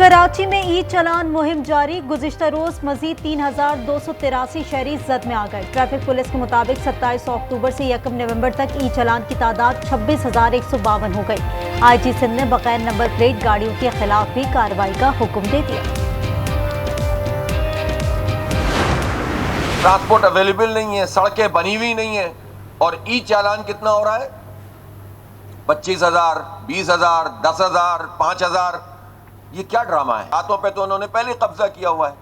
कराची में ई चालान मुहिम जारी। गुज़िश्ता रोज मजीद 3,283 शहरी जद में आ गए। ट्रैफिक पुलिस के मुताबिक 27 अक्टूबर से 1 नवंबर तक ई चालान की तादाद 26,152 हो गई। IG सिंध ने बगैर नंबर प्लेट गाड़ियों के खिलाफ भी कार्रवाई का हुक्म दे दिया। ट्रांसपोर्ट अवेलेबल नहीं है, सड़कें बनी हुई नहीं है और ई चालान कितना हो रहा है? 25,000, 20,000, 10,000, 5,000। ये क्या ड्रामा है? हाथों पे तो उन्होंने पहले कब्जा किया हुआ है,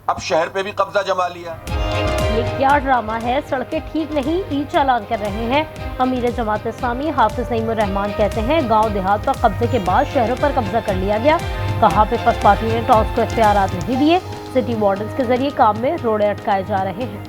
अब शहर पे भी कब्जा जमा लिया। ये क्या ड्रामा है? सड़कें ठीक नहीं, ई चालान कर रहे हैं। अमीर जमात इस्लामी हाफिज नईमुर रहमान कहते हैं गांव देहात पर कब्जे के बाद शहरों पर कब्जा कर लिया गया। कहा पीपल्स पार्टी ने टॉस को इख्तियारात नहीं दिए। सिटी वार्डन्स के जरिए काम में रोड़े अटकाए जा रहे हैं।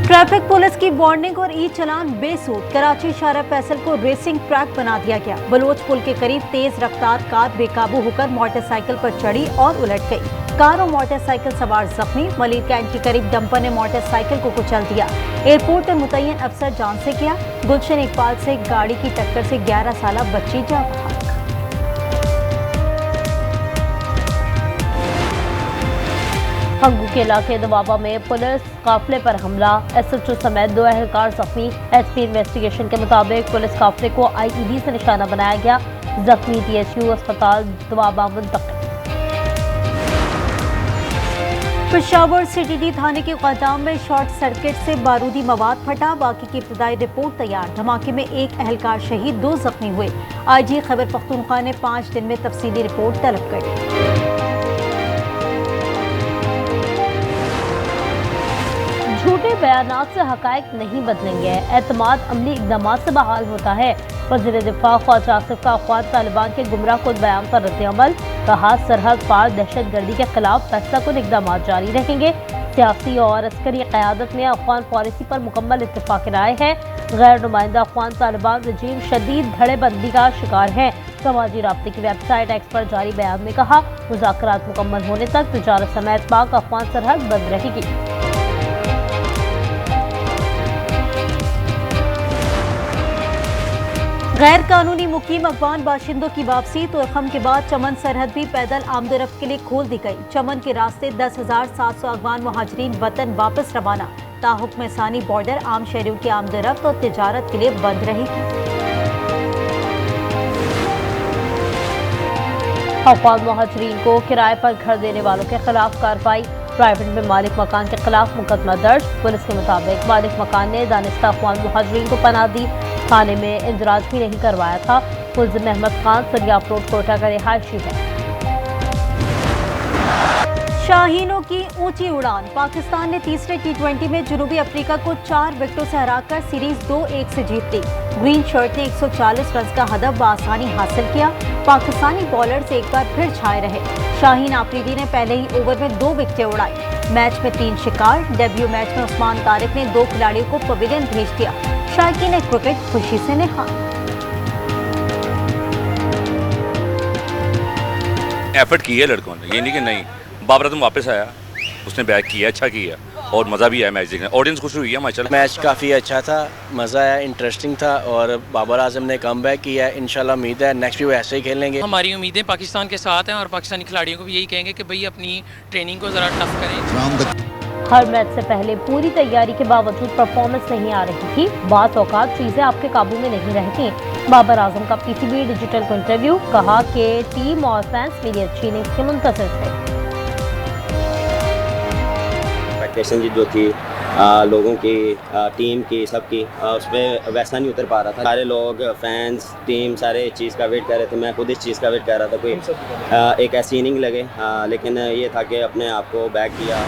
ट्रैफिक पुलिस की वार्निंग और ई चालान बेसूद। कराची शारा फैसल को रेसिंग ट्रैक बना दिया गया। बलोच पुल के करीब तेज रफ्तार कार बेकाबू होकर मोटरसाइकिल पर चढ़ी और उलट गई। कार और मोटरसाइकिल सवार जख्मी। मलिर कैंट के करीब डंपर ने मोटरसाइकिल को कुचल दिया। एयरपोर्ट पर मुतय्यन अफसर जान से किया। गुलशन इकबाल से गाड़ी की टक्कर से 11 साल बच्ची जान बहा। हंगू के इलाके दवाबा में पुलिस काफिले पर हमला। SHO समेत 2 एहलकार जख्मी। SP इन्वेस्टिगेशन के मुताबिक पुलिस काफिले को IED से निशाना बनाया गया। जख्मी THU अस्पताल दवाबा मुंतकिल। पेशावर CTD थाने के क़याम में शॉर्ट सर्किट से बारूदी मवाद फटा। बाकी की इब्तदाई रिपोर्ट तैयार। धमाके में 1 एहलकार शहीद, 2 जख्मी हुए। IG खैबर पख्तूनख्वा ने 5 दिन में तफसीली रिपोर्ट तलब कर। झूठे बयानात से हकायक नहीं बदलेंगे। एतमाद अमली इक़दामात से बहाल होता है। वज़ीर दिफा ख्वाजा आसिफ का अफ़वाद तालिबान के गुमराह कुन बयान पर रद्द-ए-अमल। कहा सरहद पार दहशतगर्दी के खिलाफ फैसला कुन इक़दामात जारी रहेंगे। सियासी और अस्करी क़यादत में अफ़गान पॉलिसी पर मुकम्मल इत्तेफ़ाक़ राय है। गैर नुमाइंदा अफ़गान तालिबान रजीम शदीद धड़ेबंदी का शिकार है। समाजी राब्ते की वेबसाइट एक्स पर जारी बयान में कहा मुज़ाकरात मुकम्मल होने तक तिजारत समेत पाक अफ़गान सरहद बंद रहेगी। गैर कानूनी मुकीम अफगान बाशिंदों की वापसी। तोयखम के बाद चमन सरहद भी पैदल आमदोरफ्त के लिए खोल दी गई। चमन के रास्ते 10,700 अफगान मुहाजिरीन वतन वापस रवाना। ताहुक्म सानी बॉर्डर आम शहरियों की आमदोरफ्त और तिजारत के लिए बंद रहेगी। अफगान मुहाजिरीन को किराए पर घर देने वालों के खिलाफ कार्रवाई। प्राइवेट में मालिक मकान के खिलाफ मुकदमा दर्ज। पुलिस के मुताबिक मालिक मकान ने दानिस्ता अफगान मुहाजिरीन को पनाह दी। थाने में इंदराज भी नहीं करवाया था। मुल्ज़िम अहमद खान सरियाफ रोड कोटा का रिहायशी है। शाहीनों की ऊंची उड़ान। पाकिस्तान ने तीसरे T20 में जनूबी अफ्रीका को 4 विकेटों से हराकर सीरीज 2-1 से जीत ली। ग्रीन शर्ट ने 140 रन का हदफ बआसानी हासिल किया। पाकिस्तानी बॉलर्स एक बार फिर छाए रहे। शाहीन आफरीदी ने पहले ही ओवर में 2 विकेटें उड़ाई। मैच में 3 शिकार। डेब्यू मैच में उस्मान तारिक ने 2 खिलाड़ियों को पवेलियन भेज दिया। शायकीन ने क्रिकेट खुशी से निहार। एफर्ट की है लड़कों ने, ये नहीं कि नहीं। बाबर आजम वापस आया, उसने बैक किया, अच्छा किया और मज़ा भी आया मैच देखने। ऑडियंस खुश हुई है माशाल्लाह। मैच काफ़ी अच्छा था, मज़ा आया, इंटरेस्टिंग था और बाबर आजम ने कम बैक किया। इंशाल्लाह उम्मीद है नेक्स्ट भी वो ऐसे ही खेलेंगे। हमारी उम्मीदें पाकिस्तान के साथ हैं और पाकिस्तानी खिलाड़ियों को भी यही कहेंगे कि भाई अपनी ट्रेनिंग को ज़रा टफ करें। हर मैच से पहले पूरी तैयारी के बावजूद परफॉर्मेंस नहीं आ रही थी। बात औकात चीजें आपके काबू में नहीं रहती। बाबर आजम का PTV डिजिटल को इंटरव्यू। कहा कि टीम और फैंस मेरी अच्छी इनिंग्स के मुंतज़िर थे। एक्सपेक्टेशन जो थी लोगों की, टीम की, सबकी, उस पर वैसा नहीं उतर पा रहा था। सारे लोग, फैंस, टीम सारे चीज़ का वेट कर रहे थे। मैं खुद इस चीज़ का वेट कर रहा था कोई एक ऐसी इनिंग लगे, लेकिन ये था कि अपने आप को बैक किया।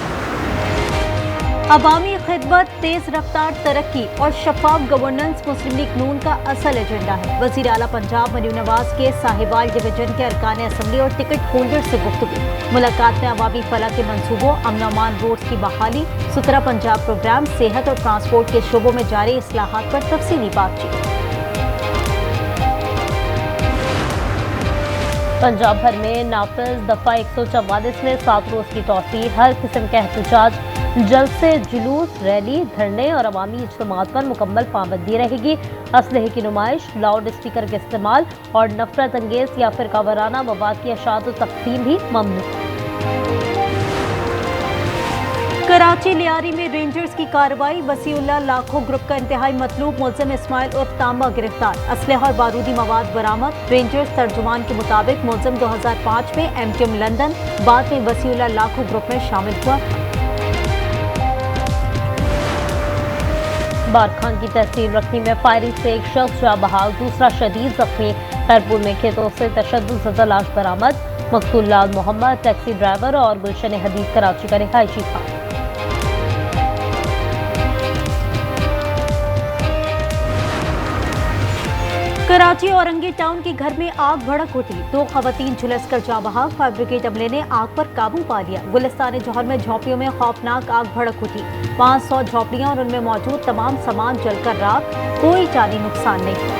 अवामी खिदमत, तेज रफ्तार तरक्की और शफाफ गवर्नेंस मुस्लिम लीग नून का असल एजेंडा है। वज़ीर आला पंजाब मरीम नवाज के साहिवाल डिवीजन के अरकान असम्बली और टिकट होल्डर से गुफ्तगू। मुलाकात में अवामी फलाह के मंसूबों, अमन-अमान रोड्स की बहाली, सुथरा पंजाब प्रोग्राम, सेहत और ट्रांसपोर्ट के शोबों में जारी इस्लाहात पर तफसीली बातचीत। पंजाब भर में नाफिज दफ़ा 144 में 7 रोज़ की तौसीह। हर किस्म के एहतजाज। जल्द से जुलूस, रैली, धरने और अवामी इज्तिमात पर मुकम्मल पाबंदी रहेगी। असलहे की नुमाइश, लाउड स्पीकर के इस्तेमाल और नफरत अंगेज या फिर कावराना मवाद की अशात तकसीम भी ममनू। कराची लियारी में रेंजर्स की कार्रवाई, वसीउल्लाह लाखों ग्रुप का इंतहाई मतलूब मुल्जिम इस्माइल उर्फ तांबा गिरफ्तार, असलहा और बारूदी मवाद बरामद। रेंजर्स तर्जुमान के मुताबिक मुल्जिम 2005 में MQM लंदन, बाद में वसीउल्लाह लाखों ग्रुप में शामिल हुआ। बारखान की तहसील रखनी में फायरिंग से एक शख्स जा बहाल, दूसरा शदीद जख्मी। खैरपुर में खेतों से तशद्दुद ज़दा लाश बरामद। मकतूल लाल मोहम्मद टैक्सी ड्राइवर और गुलशन हदीद कराची का रिहायशी था। कराची औरंगी टाउन के घर में आग भड़क उठी, 2 खवातीन झुलसकर जा बहाल। फायर ब्रिगेड अमले ने आग पर काबू पा लिया। गुलिस्तान जौहर में झोंपड़ियों में खौफनाक आग भड़क उठी, 500 झोंपड़ियां और उनमें मौजूद तमाम सामान जलकर राख, कोई जानी नुकसान नहीं।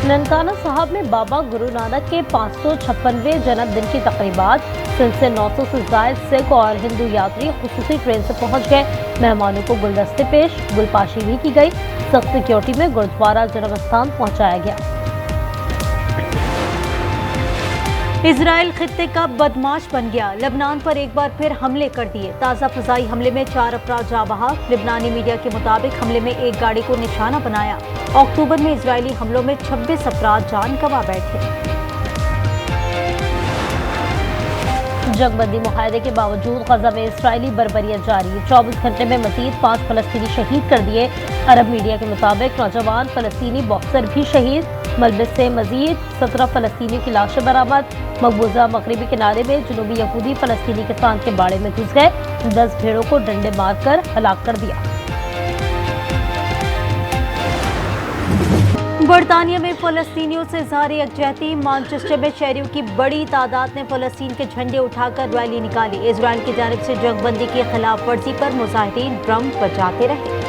ननकाना साहब में बाबा गुरु नानक के 556वें जन्मदिन की तकरीबात। सिंध से 900 से जायद सिख और हिंदू यात्री खुसूसी ट्रेन से पहुंच गए। मेहमानों को गुलदस्ते पेश, गुलपाशी भी की गई। सख्त सिक्योरिटी में गुरुद्वारा जन्म स्थान पहुंचाया गया। इजराइल खित्ते का बदमाश बन गया, लेबनान पर एक बार फिर हमले कर दिए। ताज़ा फ़िज़ाई हमले में 4 अफराद जा बहाक। लेबनानी मीडिया के मुताबिक हमले में एक गाड़ी को निशाना बनाया। अक्टूबर में इजरायली हमलों में 26 अफराद जान गंवा बैठे। जंगबंदी मुआहदे के बावजूद गजा में इसराइली बर्बरियत जारी। 24 घंटे में मजीद 5 फलस्तीनी शहीद कर दिए। अरब मीडिया के मुताबिक नौजवान फलस्तीनी बॉक्सर भी शहीद। मलबस से मजीद 17 फलस्तीनियों की लाशें बरामद। मकबूजा मगरबी किनारे में जुनूबी यहूदी फलस्तीनी किसान के बाड़े में घुस गए, 10 भेड़ों को डंडे मारकर हलाक कर दिया। बरतानिया में फलस्तीनियों से इज़हार यकजहती। मैनचेस्टर में शहरियों की बड़ी तादाद ने फलस्तीन के झंडे उठाकर रैली निकाली। इजराइल की जानिब से जंगबंदी की खिलाफ वर्जी पर मुजाहिदीन ड्रम बजाते रहे।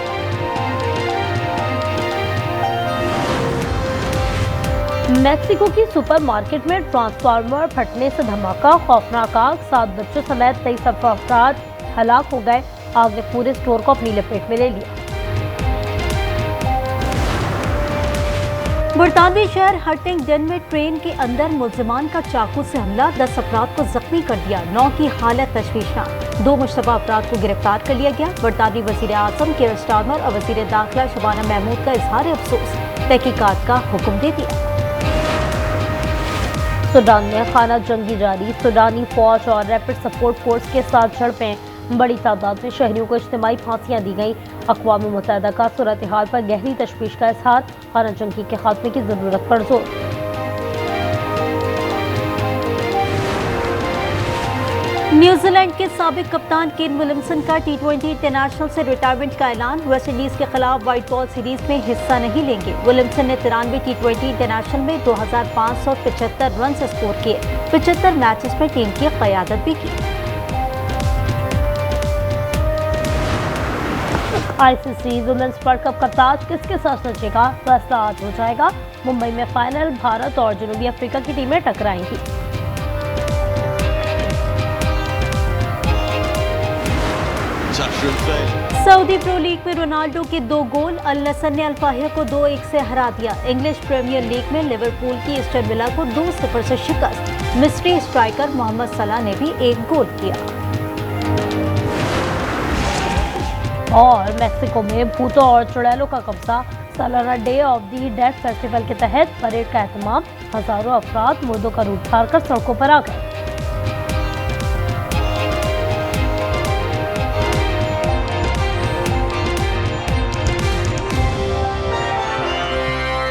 मैक्सिको की सुपरमार्केट में ट्रांसफार्मर फटने से धमाका, खौफनाक आग, 7 बच्चों समेत 23 अफराद हलाक हो गए। आग ने पूरे स्टोर को अपनी लपेट में ले लिया। बरतानवी शहर हटिंगडन में ट्रेन के अंदर मुल्जिमान का चाकू से हमला, 10 अफराद को जख्मी कर दिया। 9 की हालत तशवीशनाक। 2 मुश्तबा अफराद को गिरफ्तार कर लिया गया। बरतानवी वज़ीर आज़म कीर स्टारमर और वज़ीर दाखिला शबाना महमूद का इजहार अफसोस, तहकीकात का हुक्म दे दिया। सूडान में खाना जंगी जारी। सूडानी फौज और रैपिड सपोर्ट फोर्स के साथ झड़पें, बड़ी तादाद में शहरियों को इज्तिमाई फांसियां दी गई। अक़वाम मुत्तहिदा का सूरत हाल पर गहरी तशवीश का इजहार, खाना जंगी के खात्मे की जरूरत पर जोर। न्यूजीलैंड के साबिक कप्तान केन विलियमसन का T20 इंटरनेशनल से रिटायरमेंट का ऐलान। वेस्ट इंडीज के खिलाफ व्हाइट बॉल सीरीज में हिस्सा नहीं लेंगे। विलियमसन ने 93 T20 इंटरनेशनल में 2575 रन स्कोर किए। 75 मैचेस में टीम की क़यादत भी की। ICC वुमेन्स वर्ल्ड कप का ताज किसके साथ सजेगा, फैसला आज हो जाएगा। मुंबई में फाइनल भारत और जनूबी अफ्रीका की टीमें टकराएंगी। सऊदी प्रो लीग में रोनाल्डो के 2 गोल, अल नसर ने अल फाहिया को 2-1 से हरा दिया। इंग्लिश प्रीमियर लीग में लिवरपूल की एस्टन विला को 2-0 से शिकस्त। मिस्री स्ट्राइकर मोहम्मद सलाह ने भी 1 गोल किया। और मैक्सिको में भूतों और चुड़ैलों का कब्जा। सालाना day of the dead festival के तहत परेड का एहतमाम। हजारों अफराद मुर्दों का रूप धार कर सड़कों पर आ गए।